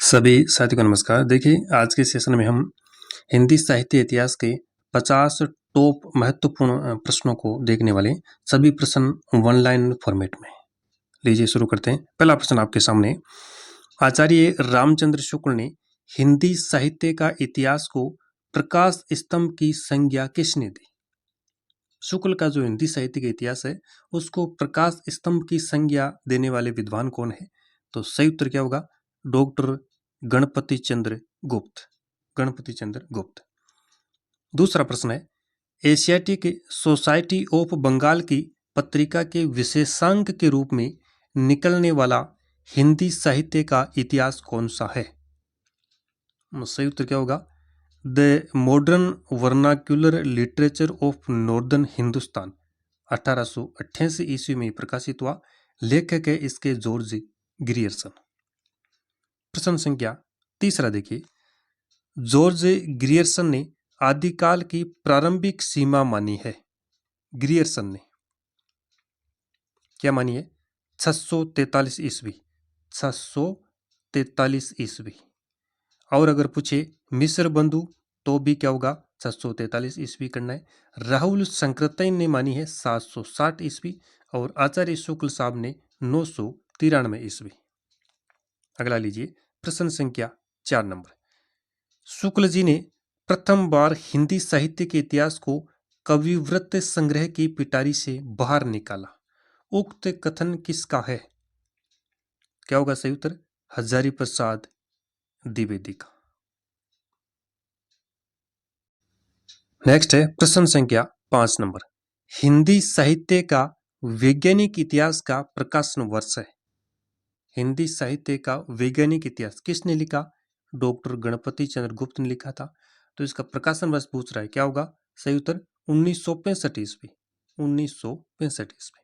सभी साथियों को नमस्कार। देखिए, आज के सेशन में हम हिंदी साहित्य इतिहास के 50 टॉप महत्वपूर्ण प्रश्नों को देखने वाले हैं। सभी प्रश्न वन लाइन फॉर्मेट में। लीजिए शुरू करते हैं। पहला प्रश्न आपके सामने। आचार्य रामचंद्र शुक्ल ने हिंदी साहित्य का इतिहास को प्रकाश स्तंभ की संज्ञा किसने दी? शुक्ल का जो हिंदी साहित्य का इतिहास है उसको प्रकाश स्तंभ की संज्ञा देने वाले विद्वान कौन है? तो सही उत्तर क्या होगा? डॉक्टर गणपति चंद्र गुप्त। गणपति चंद्र गुप्त। दूसरा प्रश्न है, एशियाटिक सोसाइटी ऑफ बंगाल की पत्रिका के विशेषांक के रूप में निकलने वाला हिंदी साहित्य का इतिहास कौन सा है? सही उत्तर क्या होगा? The modern vernacular literature of northern Hindustan 1888 ईस्वी में प्रकाशित हुआ। लेखक है इसके जॉर्ज ग्रियर्सन। प्रश्न संख्या तीसरा देखिए, जॉर्ज ग्रियर्सन ने आदिकाल की प्रारंभिक सीमा मानी है। ग्रियर्सन ने क्या मानी है? 643 ईस्वी। 643 ईस्वी। और अगर पूछे मिस्र बंधु तो भी क्या होगा? 643 ईस्वी करना है। राहुल संकृतन ने मानी है 760 ईस्वी और आचार्य शुक्ल साहब ने 993 ईस्वी। अगला लीजिए प्रश्न संख्या 4 नंबर। शुक्ल जी ने प्रथम बार हिंदी साहित्य के इतिहास को कविवृत्त संग्रह की पिटारी से बाहर निकाला। उक्त कथन किसका है? क्या होगा सही उत्तर? हजारी प्रसाद द्विवेदी का। नेक्स्ट है प्रश्न संख्या 5 नंबर। हिंदी साहित्य का वैज्ञानिक इतिहास का प्रकाशन वर्ष है। हिंदी साहित्य का वैज्ञानिक इतिहास किसने लिखा? डॉक्टर गणपति चंद्र गुप्त ने लिखा था। तो इसका प्रकाशन वर्ष पूछ रहा है, क्या होगा सही उत्तर? 1965 ईस्वी। 1965 ईस्वी।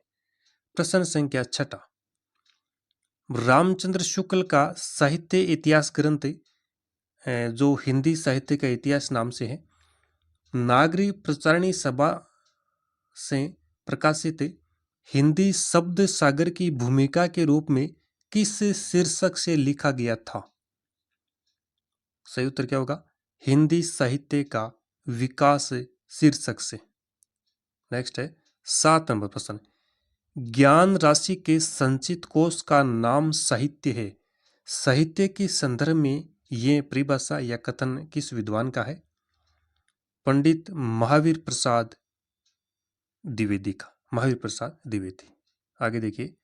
प्रश्न संख्या 6। रामचंद्र शुक्ल का साहित्य इतिहास ग्रंथ जो हिंदी साहित्य का इतिहास नाम से है, नागरी प्रचारणी सभा से प्रकाशित हिंदी शब्द सागर की भूमिका के रूप में किस शीर्षक से लिखा गया था? सही उत्तर क्या होगा? हिंदी साहित्य का विकास शीर्षक से। नेक्स्ट है 7 नंबर प्रश्न। ज्ञान राशि के संचित कोश का नाम साहित्य है। साहित्य के संदर्भ में ये परिभाषा या कथन किस विद्वान का है? पंडित महावीर प्रसाद द्विवेदी का। महावीर प्रसाद द्विवेदी। आगे देखिए,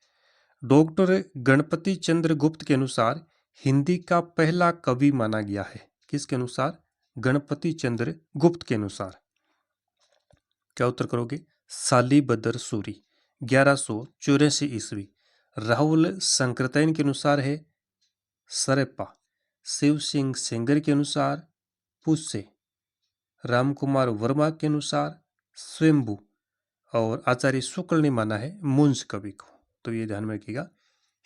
डॉक्टर गणपति चंद्र गुप्त के अनुसार हिंदी का पहला कवि माना गया है। किसके अनुसार? गणपति चंद्र गुप्त के अनुसार। क्या उत्तर करोगे? सालीबदर सूरी 1184 ईस्वी। राहुल संकृतन के अनुसार है सरप्पा। शिव सिंह सेंगर के अनुसार पुष्य। रामकुमार वर्मा के अनुसार स्वयंभू और आचार्य शुक्ल ने माना है मुंज कवि को। तो ये ध्यान में रखिएगा,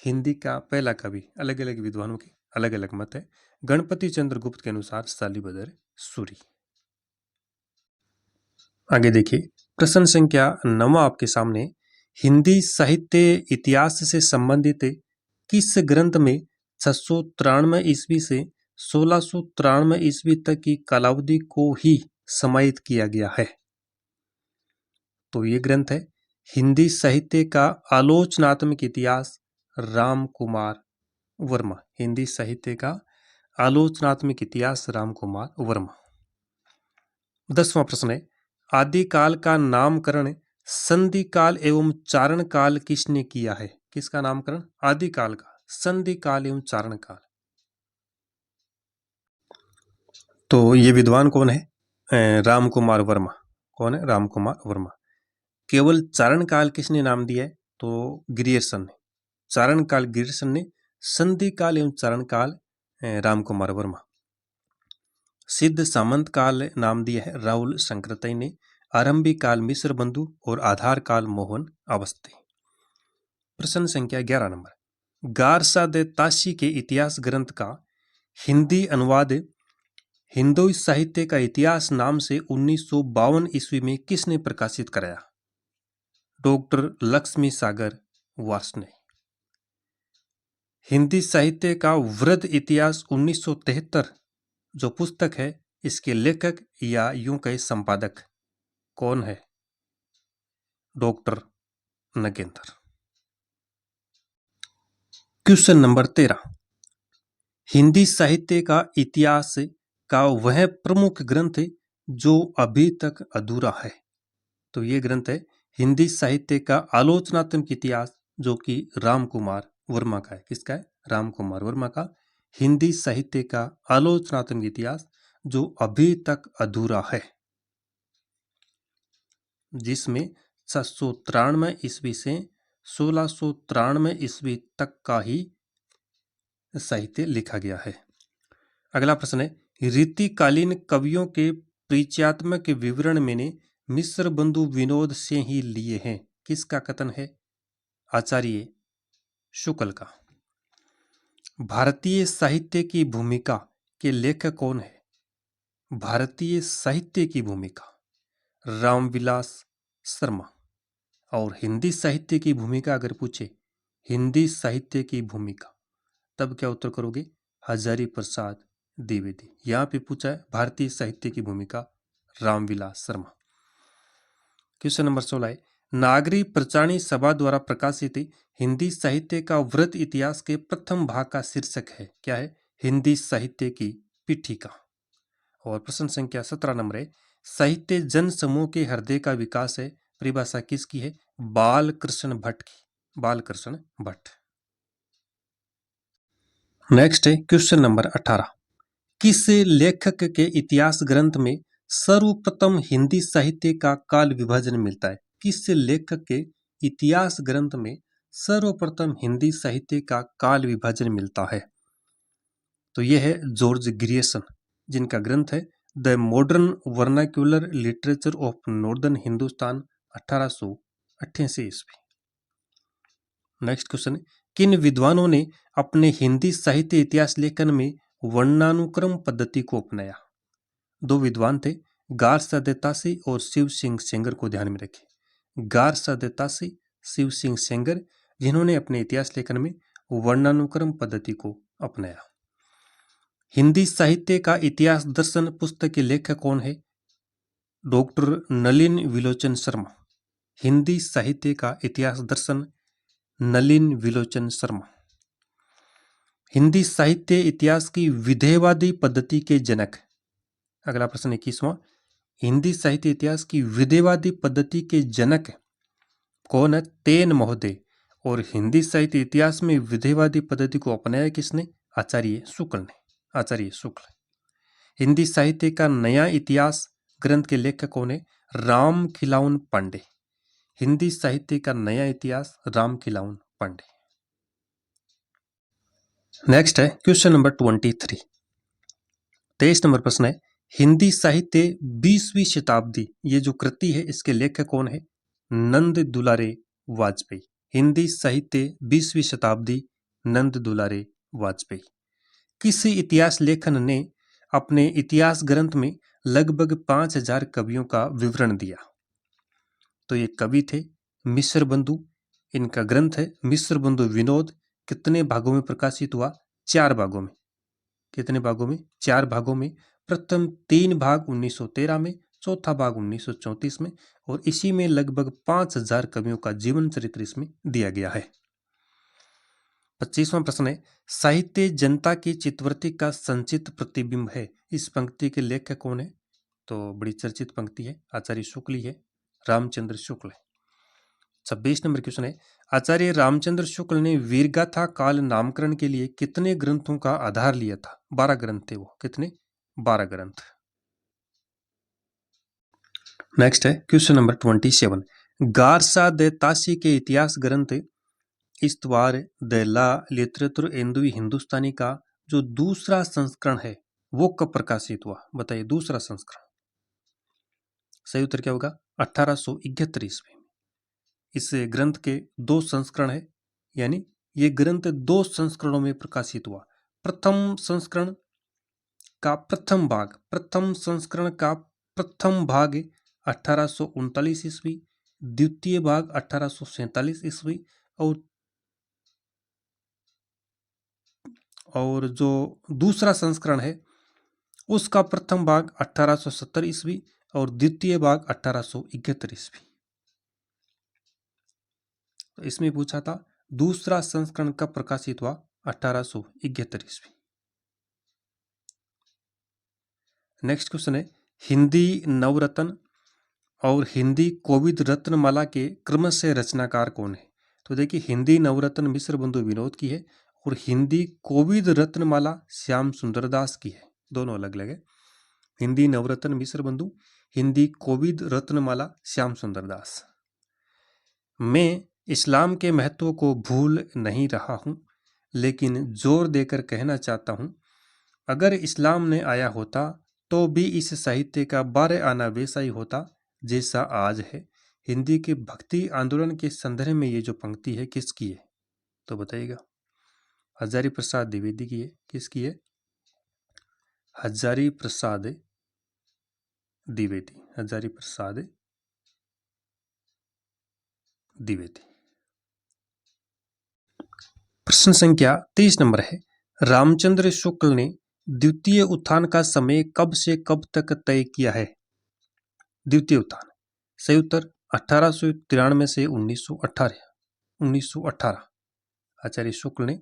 हिंदी का पहला कवि अलग अलग विद्वानों के अलग अलग मत है। गणपति चंद्र गुप्त के अनुसार सालीबदर सूरी। आगे देखिए प्रश्न संख्या 9 आपके सामने। हिंदी साहित्य इतिहास से संबंधित किस ग्रंथ में 693 ईस्वी से 1693 ईस्वी तक की कालावधि को ही समाहित किया गया है? तो ये ग्रंथ है हिंदी साहित्य का आलोचनात्मक इतिहास, राम कुमार वर्मा। हिंदी साहित्य का आलोचनात्मक इतिहास, राम कुमार वर्मा। 10वां प्रश्न है, आदिकाल का नामकरण संधि काल एवं चारण काल किसने किया है? किसका नामकरण? आदिकाल का संधि काल एवं चारण काल। तो ये विद्वान कौन है? राम कुमार वर्मा। कौन है? राम कुमार वर्मा। केवल चारण काल किसने नाम दिया है? तो ग्रियर्सन ने। चारण काल ग्रियर्सन ने, संधि काल एवं चारण काल राम कुमार वर्मा। सिद्ध सामंत काल नाम दिया है राहुल संकृतन ने। आरंभिक काल मिस्र बंधु और आधार काल मोहन अवस्थी। प्रश्न संख्या 11 नंबर। गारसा दे ताशी के इतिहास ग्रंथ का हिंदी अनुवाद हिंदू साहित्य का इतिहास नाम से 1952 ईस्वी में किसने प्रकाशित कराया? डॉक्टर लक्ष्मी सागर वार्ष्णेय। हिंदी साहित्य का वृद्ध इतिहास 1973 जो पुस्तक है, इसके लेखक या यूं कहे संपादक कौन है? Doctor Nagendra. Question number 13, Hindi साहित्य का इतिहास का वह प्रमुख ग्रंथ जो अभी तक अधूरा है। तो ये ग्रंथ है हिंदी साहित्य का आलोचनात्मक इतिहास, जो कि राम कुमार वर्मा का है। किसका है? राम कुमार वर्मा का हिंदी साहित्य का आलोचनात्मक इतिहास जो अभी तक अधूरा है, जिसमें 793 ईस्वी से 1693 ईस्वी तक का ही साहित्य लिखा गया है। अगला प्रश्न है, रीतिकालीन कवियों के परिचयात्मक विवरण मैंने मिश्र बंधु विनोद से ही लिए हैं। किसका कथन है? आचार्य शुक्ल का। भारतीय साहित्य की भूमिका के लेखक कौन है? भारतीय साहित्य की भूमिका रामविलास शर्मा। और हिंदी साहित्य की भूमिका अगर पूछे, हिंदी साहित्य की भूमिका, तब क्या उत्तर करोगे? हजारी प्रसाद द्विवेदी। यहां पे पूछा है भारतीय साहित्य की भूमिका रामविलास शर्मा। क्वेश्चन नंबर 16 है, नागरी प्रचारणी सभा द्वारा प्रकाशित हिंदी साहित्य का वृद्ध इतिहास के प्रथम भाग का शीर्षक है। क्या है? हिंदी साहित्य की पीठिका। और प्रश्न संख्या 17 नंबर है, साहित्य जन समूह के हृदय का विकास है। परिभाषा किसकी है? बालकृष्ण भट्ट की। बालकृष्ण भट्ट। नेक्स्ट है क्वेश्चन नंबर 18, किस लेखक के इतिहास ग्रंथ में सर्वप्रथम हिंदी साहित्य का काल विभाजन मिलता है? किस लेखक के इतिहास ग्रंथ में सर्वप्रथम हिंदी साहित्य का काल विभाजन मिलता है? तो यह है जॉर्ज ग्रियर्सन, जिनका ग्रंथ है the modern vernacular literature of northern Hindustan 1888 ईस्वी। नेक्स्ट क्वेश्चन, किन विद्वानों ने अपने हिंदी साहित्य इतिहास लेखन में वर्णानुक्रम पद्धति को अपनाया? दो विद्वान थे, गारसा देतासी और शिव सिंह सेंगर को ध्यान में रखें। गारसा देतासी, शिव सिंह सेंगर, जिन्होंने अपने इतिहास लेखन में वर्णानुक्रम पद्धति को अपनाया। हिंदी साहित्य का इतिहास दर्शन पुस्तक के लेखक कौन है? डॉक्टर नलिन विलोचन शर्मा। हिंदी साहित्य का इतिहास दर्शन नलिन विलोचन शर्मा। हिंदी साहित्य इतिहास की विधेयवादी पद्धति के जनक। अगला प्रश्न 21वां, हिंदी साहित्य इतिहास की विधेयवादी पद्धति के जनक कौन है? तेन महोदय। और हिंदी साहित्य इतिहास में विधेयवादी पद्धति को अपनाया किसने? आचार्य शुक्ल ने। आचार्य शुक्ल। हिंदी साहित्य का नया इतिहास ग्रंथ के लेखक कौन है? राम खिलावन पांडे। हिंदी साहित्य का नया इतिहास राम खिलावन पांडे। नेक्स्ट है क्वेश्चन नंबर 23। 23 नंबर प्रश्न है, हिंदी साहित्य 20वीं शताब्दी, ये जो कृति है इसके लेखक कौन है? नंद दुलारे वाजपेयी। हिंदी साहित्य 20वीं शताब्दी, नंद दुलारे वाजपेयी। किस इतिहास लेखन ने अपने इतिहास ग्रंथ में लगभग 5000 कवियों का विवरण दिया? तो ये कवि थे मिश्र बंधु। इनका ग्रंथ है मिश्र बंधु विनोद। कितने भागों में प्रकाशित हुआ? 4 भागों में। कितने भागों में? 4 भागों में। प्रथम 3 भाग 1913 में, चौथा भाग 1934 में, और इसी में लगभग 5000 कवियों का जीवन चरित्र इसमें दिया गया है। 25वां प्रश्न है, साहित्य जनता की चित्तवृत्ति का संचित प्रतिबिंब है। इस पंक्ति के लेखक कौन है? तो बड़ी चर्चित पंक्ति है, आचार्य शुक्ल ही है, रामचंद्र शुक्ल है। 26 नंबर क्वेश्चन है, आचार्य रामचंद्र शुक्ल ने वीरगाथा काल नामकरण के लिए कितने ग्रंथों का आधार लिया था? 12 ग्रंथ थे वो। कितने? 12 ग्रंथ। नेक्स्ट है क्वेश्चन नंबर 27, गारसा दे ताशी के इतिहास ग्रंथ इस्तवार द ला लिटरेचर एंदुई हिंदुस्तानी का जो दूसरा संस्करण है वो कब प्रकाशित हुआ? बताइए, दूसरा संस्करण। सही उत्तर क्या होगा? 1871 ईस्वी में। इस ग्रंथ के 2 संस्करण है, यानी ये ग्रंथ 2 संस्करणों में प्रकाशित हुआ। प्रथम संस्करण का प्रथम भाग, प्रथम संस्करण का प्रथम भाग 1839 ईस्वी, द्वितीय भाग 1847 ईस्वी, और और जो दूसरा संस्करण है उसका प्रथम भाग 1870 ईस्वी और द्वितीय भाग 1871 ईस्वी। तो इसमें पूछा था दूसरा संस्करण कब प्रकाशित हुआ? 1871 ईस्वी। नेक्स्ट क्वेश्चन है हिंदी नवरत्न और हिंदी कोविद रत्नमाला के क्रमशः रचनाकार कौन है? तो देखिए हिंदी नवरत्न मिश्र बंधु विनोद की है और हिंदी कोविद रत्नमाला श्याम सुंदर दास की है, दोनों अलग अलग है। हिंदी नवरत्न मिश्र बंधु, हिंदी कोविद रत्नमाला श्याम सुंदर दास। मैं इस्लाम के महत्व को भूल नहीं रहा हूँ, लेकिन जोर देकर कहना चाहता हूँ अगर इस्लाम ने आया होता तो भी इस साहित्य का 12 आना वैसा ही होता जैसा आज है। हिंदी के भक्ति आंदोलन के संदर्भ में ये जो पंक्ति है किसकी है? तो बताइएगा। हजारी प्रसाद द्विवेदी की है। किसकी है? हजारी प्रसाद द्विवेदी। हजारी प्रसाद द्विवेदी। प्रश्न संख्या 23 नंबर है रामचंद्र शुक्ल ने द्वितीय उत्थान का समय कब से कब तक तय किया है? द्वितीय उत्थान सही उत्तर 1893 से 1918। आचार्य शुक्ल ने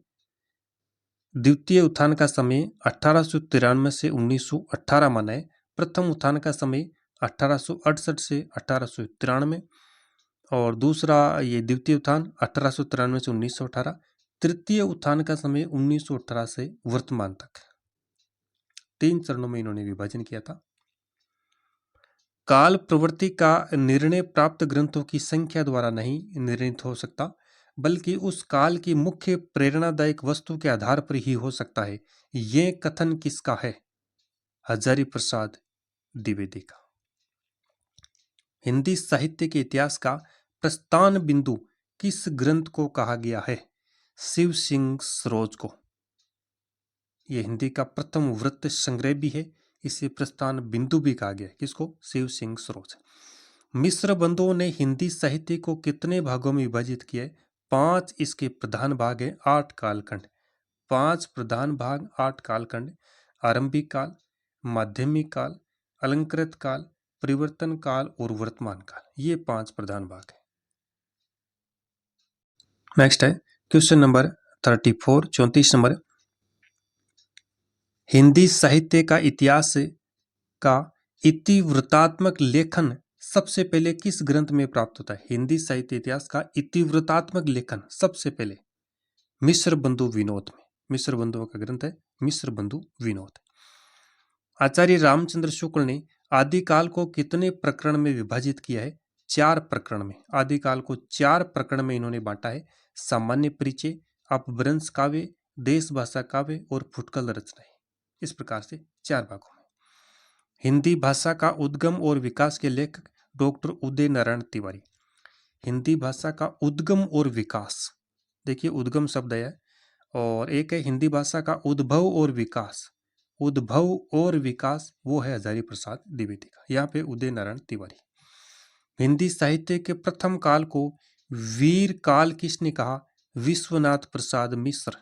द्वितीय उत्थान का समय 1893 से 1918 माना है। प्रथम उत्थान का समय 1868 से 1893 और दूसरा ये द्वितीय उत्थान 1893 से 1918। तृतीय उत्थान का समय 1918 से वर्तमान तक। 3 चरणों में इन्होंने विभाजन किया था। काल प्रवृत्ति का निर्णय प्राप्त ग्रंथों की संख्या द्वारा नहीं निर्णित हो सकता, बल्कि उस काल की मुख्य प्रेरणादायक वस्तु के आधार पर ही हो सकता है। ये कथन किसका है? हजारी प्रसाद द्विवेदी का। हिंदी साहित्य के इतिहास का प्रस्थान बिंदु किस ग्रंथ को कहा गया है? शिव सिंह सरोज को। यह हिंदी का प्रथम वृत्त संग्रह भी है, इसे प्रस्थान बिंदु भी कहा गया है। किसको? शिव सिंह सरोज। मिश्र बंधुओं ने हिंदी साहित्य को कितने भागों में विभाजित किया है? 5 इसके प्रधान भाग है, 8 कालखंड। 5 प्रधान भाग, 8 कालखंड। आरंभिक काल, माध्यमिक काल, अलंकृत काल, परिवर्तन काल और वर्तमान काल, ये 5 प्रधान भाग है। नेक्स्ट है क्वेश्चन नंबर 34, 34 नंबर। हिंदी साहित्य का इतिहास का इतिवृत्तात्मक लेखन सबसे पहले किस ग्रंथ में प्राप्त होता है? हिंदी साहित्य इतिहास का इतिवृत्तात्मक लेखन सबसे पहले मिश्र बंधु विनोद में। मिश्र बंधुओं का ग्रंथ है मिश्र बंधु विनोद। आचार्य रामचंद्र शुक्ल ने आदिकाल को कितने प्रकरण में विभाजित किया है? 4 प्रकरण में। आदिकाल को 4 प्रकरण में इन्होंने बांटा है। सामान्य परिचय, अपभ्रंश काव्य, देश भाषा काव्य और फुटकल रचनाएं। इस प्रकार से 4 भागों में। हिंदी भाषा का उद्गम और विकास के लेखक डॉक्टर उदय नारायण तिवारी। हिंदी भाषा का उद्गम और विकास, देखिए उद्गम शब्द है और एक है हिंदी भाषा का उद्भव और विकास। उद्भव और विकास वो है हजारी प्रसाद द्विवेदी का। यहाँ पे उदय नारायण तिवारी। हिंदी साहित्य के प्रथम काल को वीर काल किसने कहा? विश्वनाथ प्रसाद मिश्र।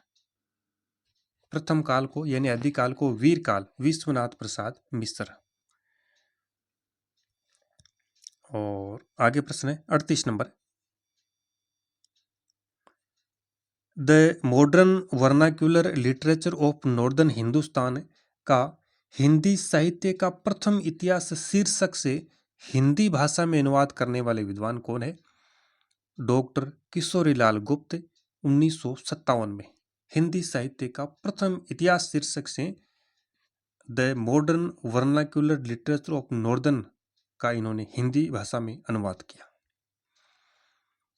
प्रथम काल को यानी आदिकाल को वीर काल विश्वनाथ प्रसाद मिश्र। और आगे प्रश्न है 38 number. The modern vernacular literature of northern Hindustan का हिंदी साहित्य का प्रथम इतिहास शीर्षक से हिंदी भाषा में अनुवाद करने वाले विद्वान कौन है? डॉक्टर किशोरीलाल गुप्त 1957 में हिंदी साहित्य का प्रथम इतिहास शीर्षक से the modern vernacular literature of northern का इन्होंने हिंदी भाषा में अनुवाद किया।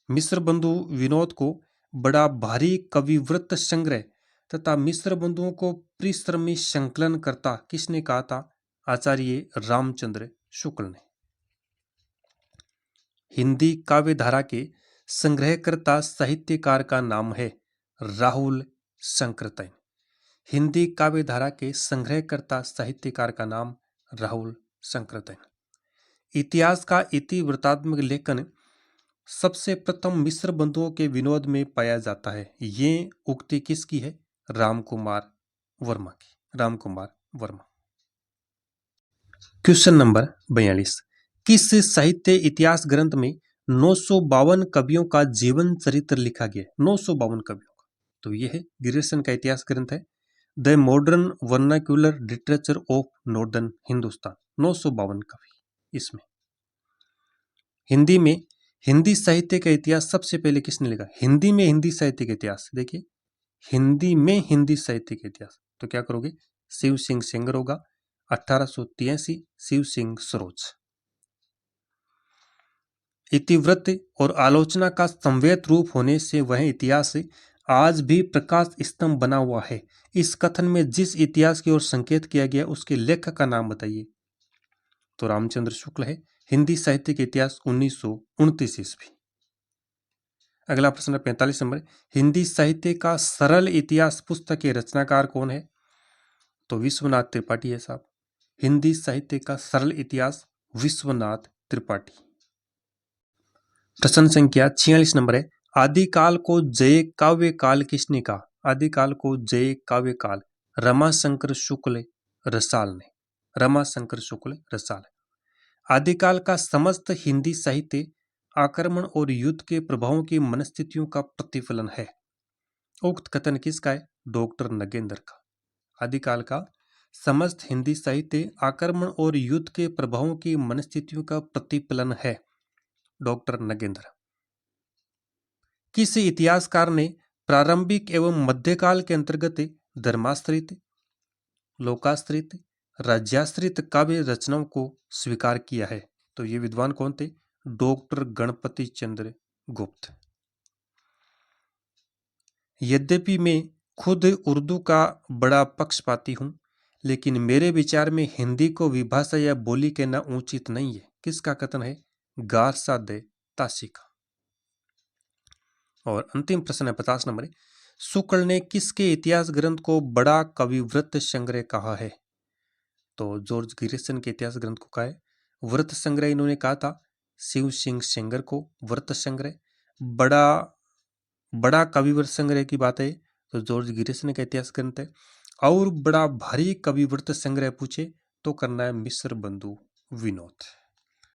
मिश्र बंधु विनोद को बड़ा भारी कविवृत्त संग्रह तथा मिश्र बंधुओं को परिश्रमी संकलन करता किसने कहा था? आचार्य रामचंद्र शुक्ल ने। हिंदी काव्य धारा के संग्रहकर्ता साहित्यकार का नाम है राहुल शंकरतैन। हिंदी काव्य धारा के संग्रहकर्ता साहित्यकार का नाम राहुल शंकरतैन। इतिहास का इतिवृत्तात्मक लेखन सबसे प्रथम मिश्र बंधुओं के विनोद में पाया जाता है। ये उक्ति किसकी है? रामकुमार वर्मा की, रामकुमार वर्मा। क्वेश्चन नंबर 42, किस साहित्य इतिहास ग्रंथ में 952 कवियों का जीवन चरित्र लिखा गया है? 952 कवियों का, तो यह है ग्रेसन का इतिहास ग्रंथ है, the modern vernacular literature of northern Hindustan. 952 कवि इसमें। हिंदी में हिंदी साहित्य का इतिहास सबसे पहले किसने लिखा? हिंदी में हिंदी साहित्य का इतिहास, देखिए हिंदी में हिंदी साहित्य का इतिहास, तो क्या करोगे? शिव सिंह सेंगर होगा, 1883, शिव सिंह सरोज। इतिवृत्त और आलोचना का संवेद रूप होने से वह इतिहास आज भी प्रकाश स्तंभ बना हुआ है। इस कथन में जिस इतिहास की ओर संकेत किया गया उसके लेखक का नाम बताइए। तो रामचंद्र शुक्ल है। हिंदी साहित्य के इतिहास 1929 ईस्वी। अगला प्रश्न 45 नंबर, हिंदी साहित्य का सरल इतिहास पुस्तक के रचनाकार कौन है? तो विश्वनाथ त्रिपाठी है साहब। हिंदी साहित्य का सरल इतिहास विश्वनाथ त्रिपाठी। प्रश्न संख्या 46 नंबर है, आदिकाल को जय काव्य काल किसने कहा? आदिकाल को जय काव्य काल रमाशंकर शुक्ल रसाल ने, रमाशंकर शुक्ल रसाल। आदिकाल का समस्त हिंदी साहित्य आक्रमण और युद्ध के प्रभावों की मनस्थितियों का प्रतिफलन है। उक्त कथन किसका है? डॉक्टर नगेंद्र का। आदिकाल का समस्त हिंदी साहित्य आक्रमण और युद्ध के प्रभावों की मनस्थितियों का प्रतिफलन है, डॉक्टर नगेंद्र। किस इतिहासकार ने प्रारंभिक एवं मध्यकाल के अंतर्गत धर्माश्रित, लोकाश्रित, राज्याश्रित काव्य रचनाओं को स्वीकार किया है? तो ये विद्वान कौन थे? डॉक्टर गणपति चंद्र गुप्त। यद्यपि मैं खुद उर्दू का बड़ा पक्षपाती हूं, लेकिन मेरे विचार में हिंदी को विभाषा या बोली कहना उचित नहीं है। किसका कथन है? गारसादे ताशी का। और अंतिम प्रश्न है 50 नंबर, शुक्ल ने किसके इतिहास ग्रंथ को बड़ा कविवृत्त संग्रह कहा है? तो जॉर्ज गिरिसन के इतिहास ग्रंथ को कहा है व्रत संग्रह। इन्होंने कहा था शिव सिंह सेंगर को व्रत संग्रह। बड़ा कविवृत्त संग्रह की बात है तो जॉर्ज गिरिसन का इतिहास ग्रंथ है। और बड़ा भारी कविवृत्त संग्रह पूछे तो करना है मिस्र बंधु विनोद।